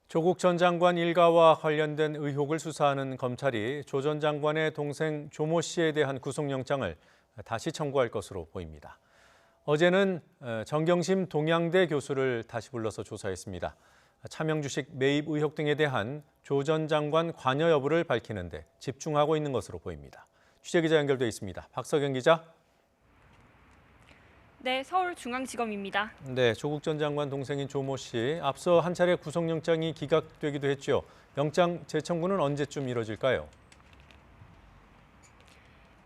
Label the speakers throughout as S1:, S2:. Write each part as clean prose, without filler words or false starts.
S1: 조국 전 장관 일가와 관련된 의혹을 수사하는 검찰이 조 전 장관의 동생 조모 씨에 대한 구속영장을 다시 청구할 것으로 보입니다. 어제는 정경심 동양대 교수를 다시 불러서 조사했습니다. 차명주식 매입 의혹 등에 대한 조 전 장관 관여 여부를 밝히는 데 집중하고 있는 것으로 보입니다. 취재기자 연결돼 있습니다. 박석영 기자.
S2: 네, 서울중앙지검입니다.
S1: 네, 조국 전 장관 동생인 조모 씨, 앞서 한 차례 구속영장이 기각되기도 했죠. 영장 재청구는 언제쯤 이뤄질까요?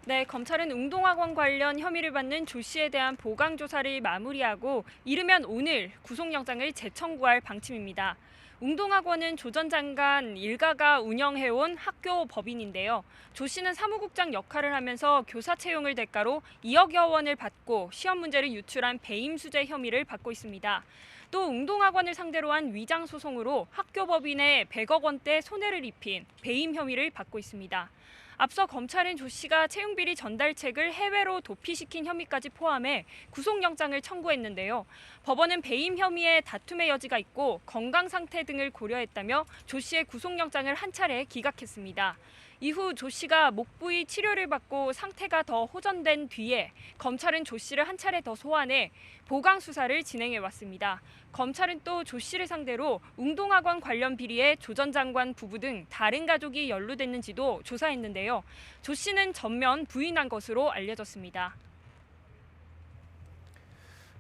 S2: 네, 검찰은 웅동학원 관련 혐의를 받는 조 씨에 대한 보강 조사를 마무리하고 이르면 오늘 구속영장을 재청구할 방침입니다. 웅동학원은 조 전 장관 일가가 운영해온 학교 법인인데요. 조 씨는 사무국장 역할을 하면서 교사 채용을 대가로 2억여 원을 받고 시험 문제를 유출한 배임 수재 혐의를 받고 있습니다. 또 웅동학원을 상대로 한 위장 소송으로 학교 법인에 100억 원대 손해를 입힌 배임 혐의를 받고 있습니다. 앞서 검찰은 조 씨가 채용비리 전달책을 해외로 도피시킨 혐의까지 포함해 구속영장을 청구했는데요. 법원은 배임 혐의에 다툼의 여지가 있고 건강 상태 등을 고려했다며 조 씨의 구속영장을 한 차례 기각했습니다. 이후 조 씨가 목 부위 치료를 받고 상태가 더 호전된 뒤에 검찰은 조 씨를 한 차례 더 소환해 보강 수사를 진행해 왔습니다. 검찰은 또 조 씨를 상대로 웅동학원 관련 비리에 조 전 장관 부부 등 다른 가족이 연루됐는지도 조사했는데요. 조 씨는 전면 부인한 것으로 알려졌습니다.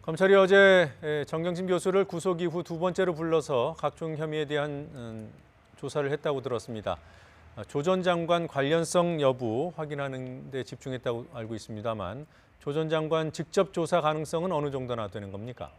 S1: 검찰이 어제 정경심 교수를 구속 이후 두 번째로 불러서 각종 혐의에 대한 조사를 했다고 들었습니다. 조 전 장관 관련성 여부 확인하는 데 집중했다고 알고 있습니다만 조 전 장관 직접 조사 가능성은 어느 정도나 되는 겁니까?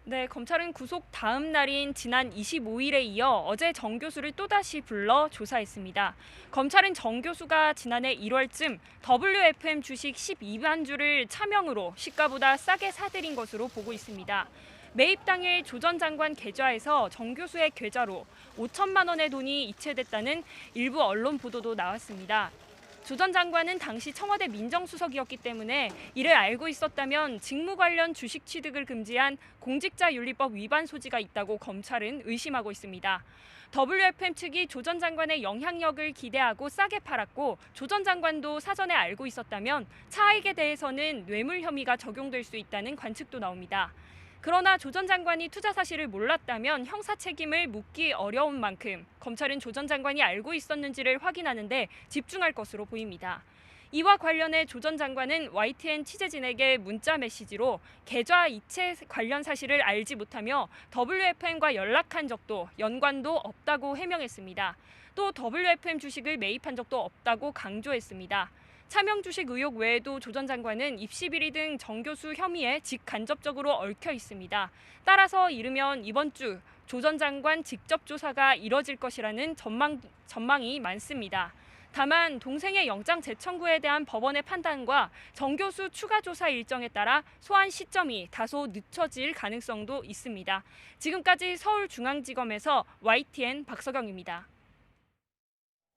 S2: 네, 검찰은 구속 다음 날인 지난 25일에 이어 어제 정 교수를 또다시 불러 조사했습니다. 검찰은 정 교수가 지난해 1월쯤 WFM 주식 12만 주를 차명으로 시가보다 싸게 사들인 것으로 보고 있습니다. 매입 당일 조 전 장관 계좌에서 정 교수의 계좌로 5천만 원의 돈이 이체됐다는 일부 언론 보도도 나왔습니다. 조 전 장관은 당시 청와대 민정수석이었기 때문에 이를 알고 있었다면 직무 관련 주식 취득을 금지한 공직자윤리법 위반 소지가 있다고 검찰은 의심하고 있습니다. WFM 측이 조 전 장관의 영향력을 기대하고 싸게 팔았고 조 전 장관도 사전에 알고 있었다면 차익에 대해서는 뇌물 혐의가 적용될 수 있다는 관측도 나옵니다. 그러나 조 전 장관이 투자 사실을 몰랐다면 형사 책임을 묻기 어려운 만큼 검찰은 조 전 장관이 알고 있었는지를 확인하는 데 집중할 것으로 보입니다. 이와 관련해 조 전 장관은 YTN 취재진에게 문자 메시지로 계좌 이체 관련 사실을 알지 못하며 WFM과 연락한 적도 연관도 없다고 해명했습니다. 또 WFM 주식을 매입한 적도 없다고 강조했습니다. 차명 주식 의혹 외에도 조 전 장관은 입시 비리 등 정 교수 혐의에 직간접적으로 얽혀 있습니다. 따라서 이르면 이번 주 조 전 장관 직접 조사가 이뤄질 것이라는 전망이 많습니다. 다만 동생의 영장 재청구에 대한 법원의 판단과 정 교수 추가 조사 일정에 따라 소환 시점이 다소 늦춰질 가능성도 있습니다. 지금까지 서울중앙지검에서 YTN 박석영입니다.